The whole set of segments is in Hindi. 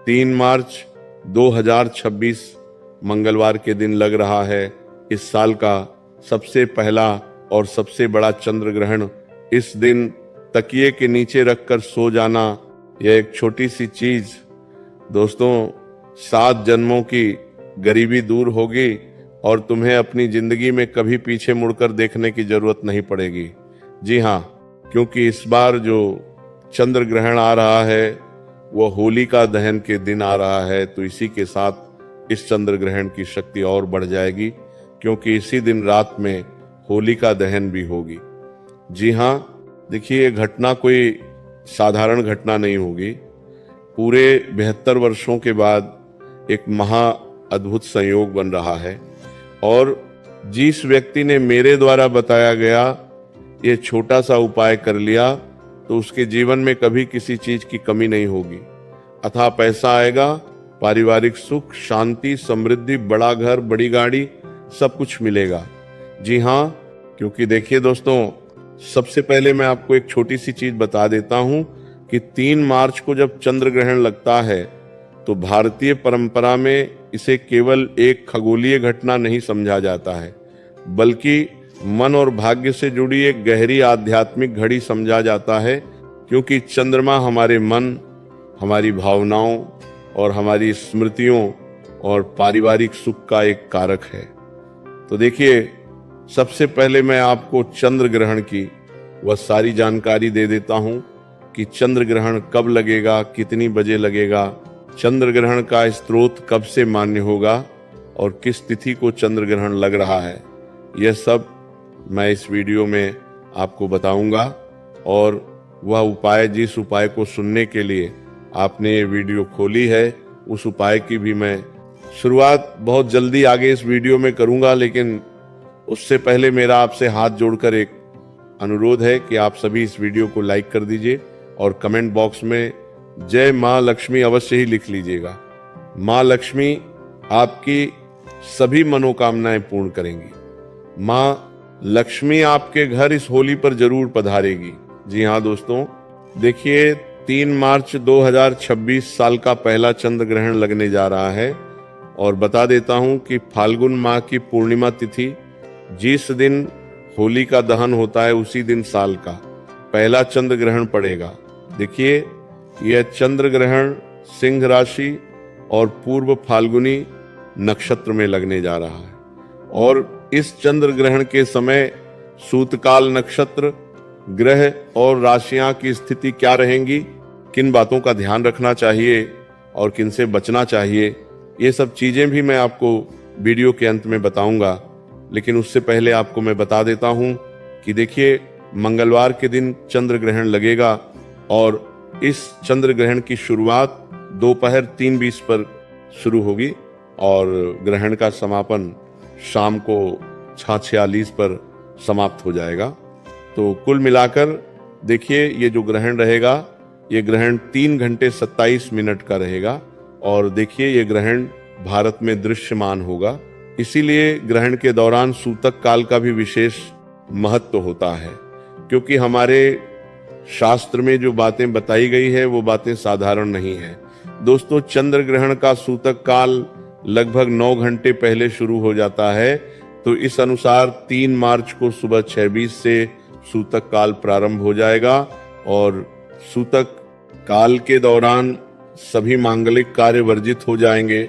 3 मार्च 2026 मंगलवार के दिन लग रहा है इस साल का सबसे पहला और सबसे बड़ा चंद्र ग्रहण। इस दिन तकिए के नीचे रखकर सो जाना, यह एक छोटी सी चीज दोस्तों 7 जन्मों की गरीबी दूर होगी और तुम्हें अपनी जिंदगी में कभी पीछे मुड़कर देखने की जरूरत नहीं पड़ेगी। जी हाँ, क्योंकि इस बार जो चंद्र ग्रहण आ रहा है वो होलिका दहन के दिन आ रहा है, तो इसी के साथ इस चंद्र ग्रहण की शक्ति और बढ़ जाएगी, क्योंकि इसी दिन रात में होलिका दहन भी होगी। जी हाँ, देखिए ये घटना कोई साधारण घटना नहीं होगी। पूरे 72 वर्षों के बाद एक महा अद्भुत संयोग बन रहा है और जिस व्यक्ति ने मेरे द्वारा बताया गया ये छोटा सा उपाय कर लिया तो उसके जीवन में कभी किसी चीज की कमी नहीं होगी। अथाह पैसा आएगा, पारिवारिक सुख, शांति, समृद्धि, बड़ा घर, बड़ी गाड़ी, सब कुछ मिलेगा। जी हाँ, क्योंकि देखिए दोस्तों, सबसे पहले मैं आपको एक छोटी सी चीज बता देता हूं कि 3 मार्च को जब चंद्र ग्रहण लगता है तो भारतीय परंपरा में इसे केवल एक खगोलीय घटना नहीं समझा जाता है, बल्कि मन और भाग्य से जुड़ी एक गहरी आध्यात्मिक घड़ी समझा जाता है, क्योंकि चंद्रमा हमारे मन, हमारी भावनाओं और हमारी स्मृतियों और पारिवारिक सुख का एक कारक है। तो देखिए, सबसे पहले मैं आपको चंद्र ग्रहण की वह सारी जानकारी दे देता हूं कि चंद्र ग्रहण कब लगेगा, कितनी बजे लगेगा, चंद्र ग्रहण का स्रोत कब से मान्य होगा और किस तिथि को चंद्र ग्रहण लग रहा है। यह सब मैं इस वीडियो में आपको बताऊंगा और वह उपाय, जिस उपाय को सुनने के लिए आपने ये वीडियो खोली है, उस उपाय की भी मैं शुरुआत बहुत जल्दी आगे इस वीडियो में करूंगा। लेकिन उससे पहले मेरा आपसे हाथ जोड़कर एक अनुरोध है कि आप सभी इस वीडियो को लाइक कर दीजिए और कमेंट बॉक्स में जय माँ लक्ष्मी अवश्य ही लिख लीजिएगा। माँ लक्ष्मी आपकी सभी मनोकामनाएं पूर्ण करेंगी। माँ लक्ष्मी आपके घर इस होली पर जरूर पधारेगी। जी हाँ दोस्तों, देखिए 3 मार्च 2026 साल का पहला चंद्र ग्रहण लगने जा रहा है और बता देता हूं कि फाल्गुन माह की पूर्णिमा तिथि जिस दिन होली का दहन होता है उसी दिन साल का पहला चंद्र ग्रहण पड़ेगा। देखिए, यह चंद्र ग्रहण सिंह राशि और पूर्व फाल्गुनी नक्षत्र में लगने जा रहा है और इस चंद्र ग्रहण के समय सूतकाल नक्षत्र, ग्रह और राशियां की स्थिति क्या रहेंगी, किन बातों का ध्यान रखना चाहिए और किन से बचना चाहिए, ये सब चीजें भी मैं आपको वीडियो के अंत में बताऊंगा। लेकिन उससे पहले आपको मैं बता देता हूं कि देखिए, मंगलवार के दिन चंद्र ग्रहण लगेगा और इस चंद्र ग्रहण की शुरुआत दोपहर 3:20 पर शुरू होगी और ग्रहण का समापन शाम को 6:46 पर समाप्त हो जाएगा। तो कुल मिलाकर देखिए, ये जो ग्रहण रहेगा, ये ग्रहण 3 घंटे 27 मिनट का रहेगा और देखिए ये ग्रहण भारत में दृश्यमान होगा। इसीलिए ग्रहण के दौरान सूतक काल का भी विशेष महत्व होता है, क्योंकि हमारे शास्त्र में जो बातें बताई गई है वो बातें साधारण नहीं है। दोस्तों, चंद्र ग्रहण का सूतक काल लगभग 9 घंटे पहले शुरू हो जाता है। तो इस अनुसार 3 मार्च को सुबह 6:20 से सूतक काल प्रारंभ हो जाएगा और सूतक काल के दौरान सभी मांगलिक कार्य वर्जित हो जाएंगे,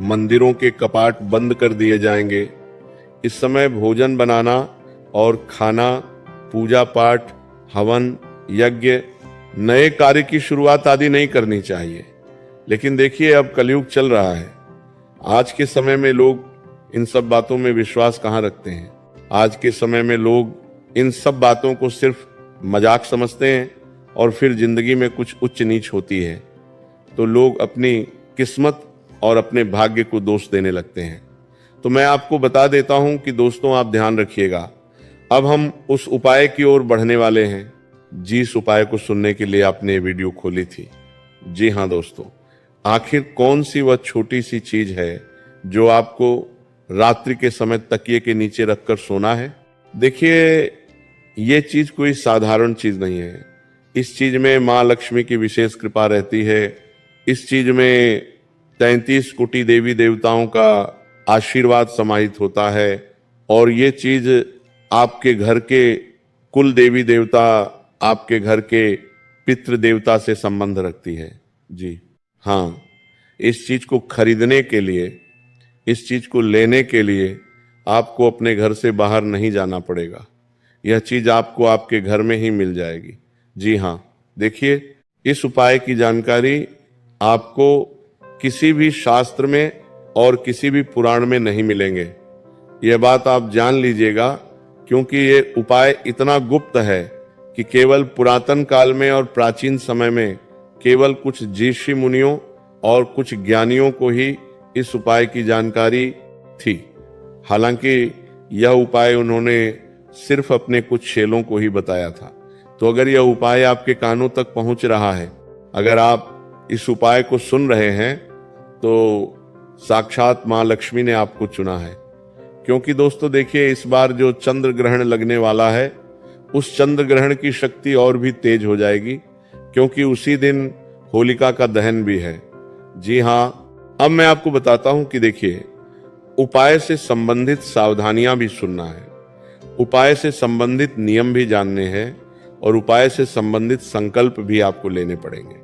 मंदिरों के कपाट बंद कर दिए जाएंगे। इस समय भोजन बनाना और खाना, पूजा पाठ, हवन, यज्ञ, नए कार्य की शुरुआत आदि नहीं करनी चाहिए। लेकिन देखिए, अब कलयुग चल रहा है। आज के समय में लोग इन सब बातों में विश्वास कहाँ रखते हैं। आज के समय में लोग इन सब बातों को सिर्फ मजाक समझते हैं और फिर जिंदगी में कुछ उच्च नीच होती है तो लोग अपनी किस्मत और अपने भाग्य को दोष देने लगते हैं। तो मैं आपको बता देता हूं कि दोस्तों, आप ध्यान रखिएगा। अब हम उस उपाय की ओर बढ़ने वाले हैं जिस उपाय को सुनने के लिए आपने वीडियो खोली थी। जी हाँ दोस्तों, आखिर कौन सी वह छोटी सी चीज है जो आपको रात्रि के समय तकिए के नीचे रखकर सोना है। देखिए, ये चीज कोई साधारण चीज नहीं है। इस चीज में माँ लक्ष्मी की विशेष कृपा रहती है इस चीज में 33 कोटि देवी देवताओं का आशीर्वाद समाहित होता है और ये चीज आपके घर के कुल देवी देवता, आपके घर के पितृ देवता से संबंध रखती है। जी हाँ, इस चीज को खरीदने के लिए, इस चीज को लेने के लिए आपको अपने घर से बाहर नहीं जाना पड़ेगा। यह चीज आपको आपके घर में ही मिल जाएगी। जी हाँ, देखिए, इस उपाय की जानकारी आपको किसी भी शास्त्र में और किसी भी पुराण में नहीं मिलेंगे। यह बात आप जान लीजिएगा, क्योंकि ये उपाय इतना गुप्त है कि केवल पुरातन काल में और प्राचीन समय में केवल कुछ ऋषि मुनियों और कुछ ज्ञानियों को ही इस उपाय की जानकारी थी। हालांकि यह उपाय उन्होंने सिर्फ अपने कुछ चेलों को ही बताया था। तो अगर यह उपाय आपके कानों तक पहुंच रहा है, अगर आप इस उपाय को सुन रहे हैं, तो साक्षात मां लक्ष्मी ने आपको चुना है। क्योंकि दोस्तों देखिए, इस बार जो चंद्र ग्रहण लगने वाला है, उस चंद्र ग्रहण की शक्ति और भी तेज हो जाएगी, क्योंकि उसी दिन होलिका का दहन भी है। जी हाँ, अब मैं आपको बताता हूं कि देखिए, उपाय से संबंधित सावधानियां भी सुनना है, उपाय से संबंधित नियम भी जानने हैं और उपाय से संबंधित संकल्प भी आपको लेने पड़ेंगे।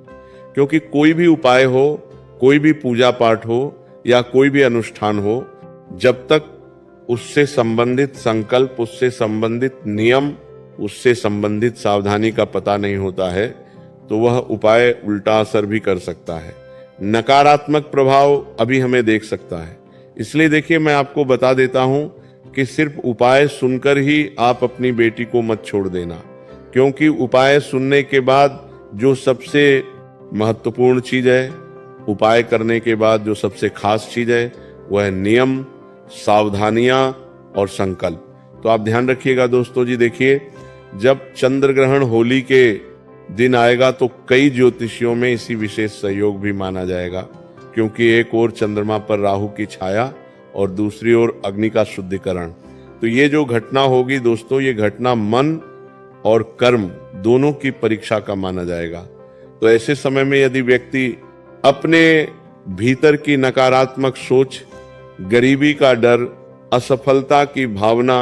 क्योंकि कोई भी उपाय हो, कोई भी पूजा पाठ हो या कोई भी अनुष्ठान हो, जब तक उससे संबंधित संकल्प, उससे संबंधित नियम, उससे संबंधित सावधानी का पता नहीं होता है, तो वह उपाय उल्टा असर भी कर सकता है, नकारात्मक प्रभाव अभी हमें देख सकता है। इसलिए देखिए, मैं आपको बता देता हूं कि सिर्फ उपाय सुनकर ही आप अपनी बेटी को मत छोड़ देना, क्योंकि उपाय सुनने के बाद जो सबसे महत्वपूर्ण चीज है, उपाय करने के बाद जो सबसे खास चीज है, वह है नियम, सावधानियां और संकल्प। तो आप ध्यान रखिएगा दोस्तों जी। देखिए, जब चंद्र ग्रहण होली के दिन आएगा तो कई ज्योतिषियों में इसी विशेष सहयोग भी माना जाएगा, क्योंकि एक ओर चंद्रमा पर राहु की छाया और दूसरी ओर अग्नि का शुद्धिकरण। तो ये जो घटना होगी दोस्तों, ये घटना मन और कर्म दोनों की परीक्षा का माना जाएगा। तो ऐसे समय में यदि व्यक्ति अपने भीतर की नकारात्मक सोच, गरीबी का डर, असफलता की भावना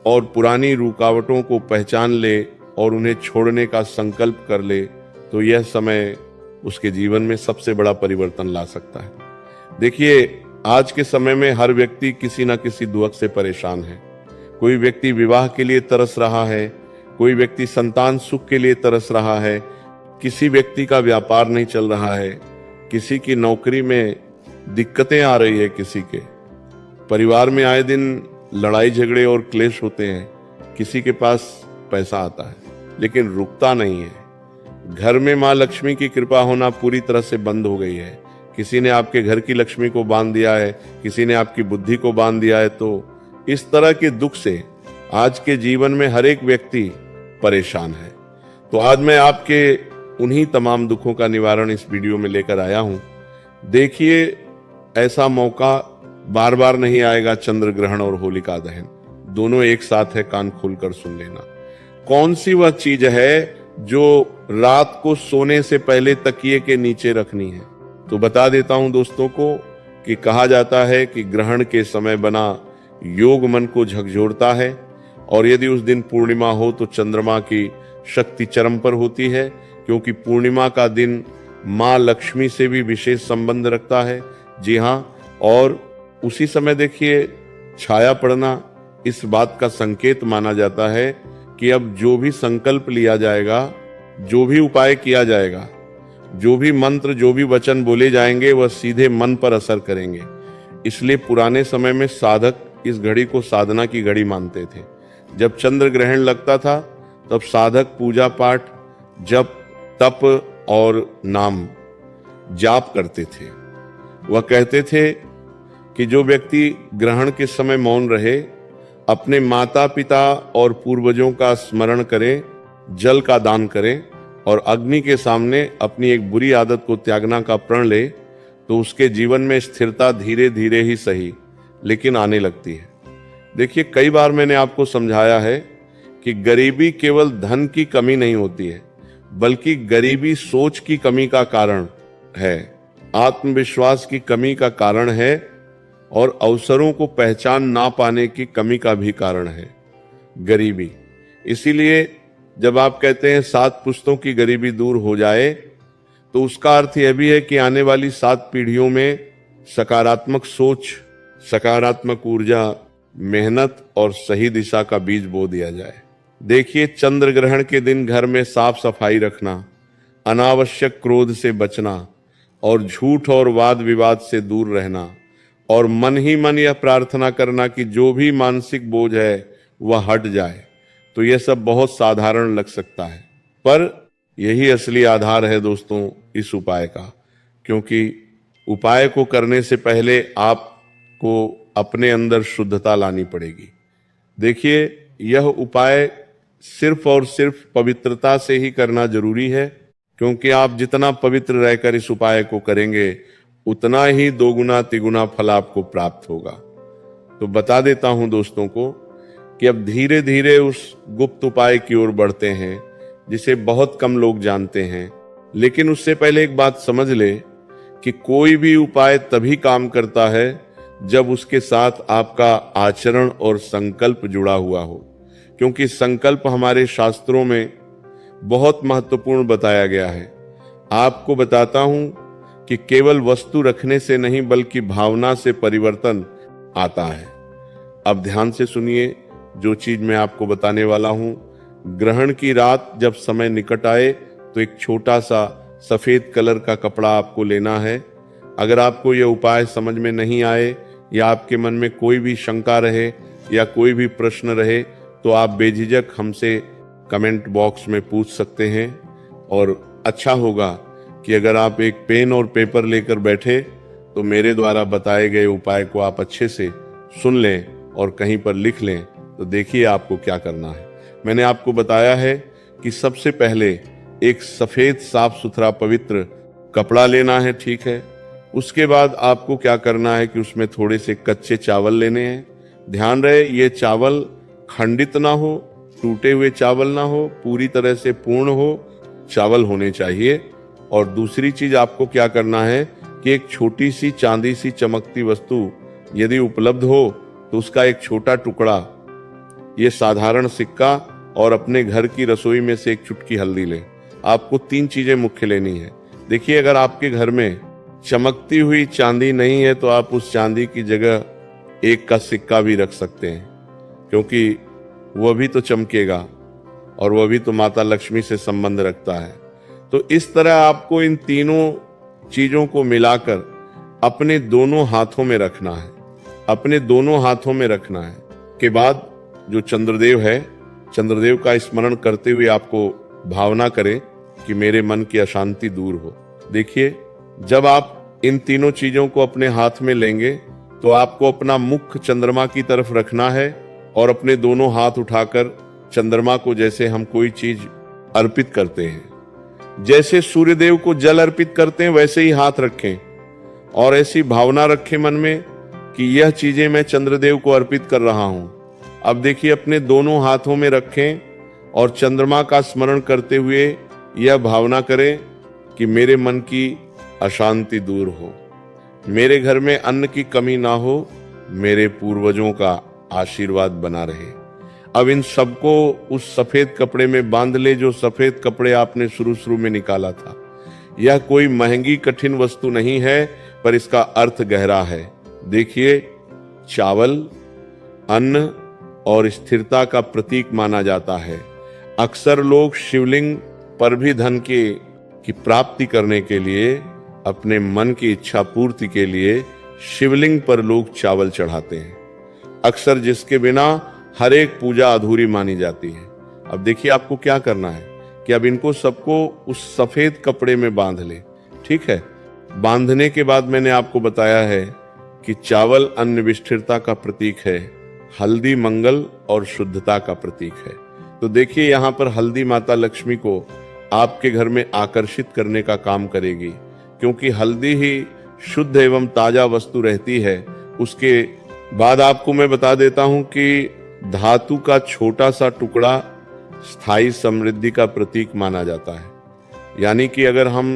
और पुरानी रुकावटों को पहचान ले और उन्हें छोड़ने का संकल्प कर ले, तो यह समय उसके जीवन में सबसे बड़ा परिवर्तन ला सकता है। देखिए, आज के समय में हर व्यक्ति किसी न किसी दुख से परेशान है। कोई व्यक्ति विवाह के लिए तरस रहा है, कोई व्यक्ति संतान सुख के लिए तरस रहा है, किसी व्यक्ति का व्यापार नहीं चल रहा है, किसी की नौकरी में दिक्कतें आ रही है, किसी के परिवार में आए दिन लड़ाई झगड़े और क्लेश होते हैं, किसी के पास पैसा आता है लेकिन रुकता नहीं है, घर में माँ लक्ष्मी की कृपा होना पूरी तरह से बंद हो गई है, किसी ने आपके घर की लक्ष्मी को बांध दिया है, किसी ने आपकी बुद्धि को बांध दिया है। तो इस तरह के दुख से आज के जीवन में हर एक व्यक्ति परेशान है। तो आज मैं आपके उन्हीं तमाम दुखों का निवारण इस वीडियो में लेकर आया हूं। देखिए, ऐसा मौका बार बार नहीं आएगा। चंद्र ग्रहण और होलिका दहन दोनों एक साथ है, कान खोलकर सुन लेना। कौन सी वह चीज है जो रात को सोने से पहले तकिए के नीचे रखनी है? तो बता देता हूं दोस्तों को कि कहा जाता है कि ग्रहण के समय बना योग मन को झकझोरता है, और यदि उस दिन पूर्णिमा हो तो चंद्रमा की शक्ति चरम पर होती है, क्योंकि पूर्णिमा का दिन माँ लक्ष्मी से भी विशेष संबंध रखता है। जी हाँ, और उसी समय देखिए छाया पड़ना इस बात का संकेत माना जाता है कि अब जो भी संकल्प लिया जाएगा, जो भी उपाय किया जाएगा, जो भी मंत्र, जो भी वचन बोले जाएंगे, वह सीधे मन पर असर करेंगे। इसलिए पुराने समय में साधक इस घड़ी को साधना की घड़ी मानते थे। जब चंद्र ग्रहण लगता था तब साधक पूजा पाठ, जप, तप और नाम जाप करते थे। वह कहते थे कि जो व्यक्ति ग्रहण के समय मौन रहे, अपने माता पिता और पूर्वजों का स्मरण करे, जल का दान करे और अग्नि के सामने अपनी एक बुरी आदत को त्यागना का प्रण ले, तो उसके जीवन में स्थिरता धीरे धीरे ही सही लेकिन आने लगती है। देखिए, कई बार मैंने आपको समझाया है कि गरीबी केवल धन की कमी नहीं होती है, बल्कि गरीबी सोच की कमी का कारण है। आत्मविश्वास की कमी का कारण है और अवसरों को पहचान ना पाने की कमी का भी कारण है गरीबी। इसीलिए जब आप कहते हैं 7 पुश्तों की गरीबी दूर हो जाए, तो उसका अर्थ यह भी है कि आने वाली 7 पीढ़ियों में सकारात्मक सोच, सकारात्मक ऊर्जा, मेहनत और सही दिशा का बीज बो दिया जाए। देखिए, चंद्र ग्रहण के दिन घर में साफ सफाई रखना, अनावश्यक क्रोध से बचना और झूठ और वाद विवाद से दूर रहना और मन ही मन यह प्रार्थना करना कि जो भी मानसिक बोझ है वह हट जाए, तो यह सब बहुत साधारण लग सकता है, पर यही असली आधार है दोस्तों इस उपाय का। क्योंकि उपाय को करने से पहले आपको अपने अंदर शुद्धता लानी पड़ेगी। देखिए, यह उपाय सिर्फ और सिर्फ पवित्रता से ही करना जरूरी है, क्योंकि आप जितना पवित्र रहकर इस उपाय को करेंगे उतना ही 2 गुना 3 गुना फल आपको प्राप्त होगा। तो बता देता हूं दोस्तों को कि अब धीरे धीरे उस गुप्त उपाय की ओर बढ़ते हैं जिसे बहुत कम लोग जानते हैं। लेकिन उससे पहले एक बात समझ ले कि कोई भी उपाय तभी काम करता है जब उसके साथ आपका आचरण और संकल्प जुड़ा हुआ हो, क्योंकि संकल्प हमारे शास्त्रों में बहुत महत्वपूर्ण बताया गया है। आपको बताता हूं कि केवल वस्तु रखने से नहीं बल्कि भावना से परिवर्तन आता है। अब ध्यान से सुनिए जो चीज मैं आपको बताने वाला हूं। ग्रहण की रात जब समय निकट आए तो एक छोटा सा सफेद कलर का कपड़ा आपको लेना है। अगर आपको यह उपाय समझ में नहीं आए या आपके मन में कोई भी शंका रहे या कोई भी प्रश्न रहे तो आप बेझिझक हमसे कमेंट बॉक्स में पूछ सकते हैं। और अच्छा होगा कि अगर आप एक पेन और पेपर लेकर बैठे तो मेरे द्वारा बताए गए उपाय को आप अच्छे से सुन लें और कहीं पर लिख लें। तो देखिए आपको क्या करना है। मैंने आपको बताया है कि सबसे पहले एक सफेद साफ सुथरा पवित्र कपड़ा लेना है, ठीक है। उसके बाद आपको क्या करना है कि उसमें थोड़े से कच्चे चावल लेने हैं। ध्यान रहे ये चावल खंडित ना हो, टूटे हुए चावल ना हो, पूरी तरह से पूर्ण हो चावल होने चाहिए। और दूसरी चीज आपको क्या करना है कि एक छोटी सी चांदी सी चमकती वस्तु यदि उपलब्ध हो तो उसका एक छोटा टुकड़ा, ये साधारण सिक्का और अपने घर की रसोई में से एक चुटकी हल्दी लें। आपको 3 चीजें मुख्य लेनी है। देखिए, अगर आपके घर में चमकती हुई चांदी नहीं है तो आप उस चांदी की जगह 1 का सिक्का भी रख सकते हैं, क्योंकि वह भी तो चमकेगा और वह भी तो माता लक्ष्मी से संबंध रखता है। तो इस तरह आपको इन तीनों चीजों को मिलाकर अपने दोनों हाथों में रखना है। अपने दोनों हाथों में रखना है के बाद जो चंद्रदेव है, चंद्रदेव का स्मरण करते हुए आपको भावना करें कि मेरे मन की अशांति दूर हो। देखिए, जब आप इन तीनों चीजों को अपने हाथ में लेंगे तो आपको अपना मुख चंद्रमा की तरफ रखना है और अपने दोनों हाथ उठाकर चंद्रमा को जैसे हम कोई चीज अर्पित करते हैं, जैसे सूर्यदेव को जल अर्पित करते हैं वैसे ही हाथ रखें और ऐसी भावना रखें मन में कि यह चीजें मैं चंद्रदेव को अर्पित कर रहा हूं। अब देखिए, अपने दोनों हाथों में रखें और चंद्रमा का स्मरण करते हुए यह भावना करें कि मेरे मन की अशांति दूर हो, मेरे घर में अन्न की कमी ना हो, मेरे पूर्वजों का आशीर्वाद बना रहे। अब इन सबको उस सफेद कपड़े में बांध ले जो सफेद कपड़े आपने शुरू में निकाला था। यह कोई महंगी कठिन वस्तु नहीं है, पर इसका अर्थ गहरा है। देखिए, चावल अन्न और स्थिरता का प्रतीक माना जाता है। अक्सर लोग शिवलिंग पर भी धन की प्राप्ति करने के लिए, अपने मन की इच्छा पूर्ति के लिए शिवलिंग पर लोग चावल चढ़ाते हैं, अक्सर जिसके बिना हर एक पूजा अधूरी मानी जाती है। अब देखिए, आपको क्या करना है कि अब इनको सबको उस सफेद कपड़े में बांध ले, ठीक है। बांधने के बाद मैंने आपको बताया है कि चावल अन्न स्थिरता का प्रतीक है, हल्दी मंगल और शुद्धता का प्रतीक है। तो देखिए, यहाँ पर हल्दी माता लक्ष्मी को आपके घर में आकर्षित करने का काम करेगी, क्योंकि हल्दी ही शुद्ध एवं ताजा वस्तु रहती है। उसके बाद आपको मैं बता देता हूं कि धातु का छोटा सा टुकड़ा स्थायी समृद्धि का प्रतीक माना जाता है। यानी कि अगर हम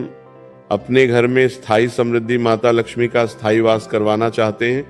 अपने घर में स्थायी समृद्धि माता लक्ष्मी का स्थायी वास करवाना चाहते हैं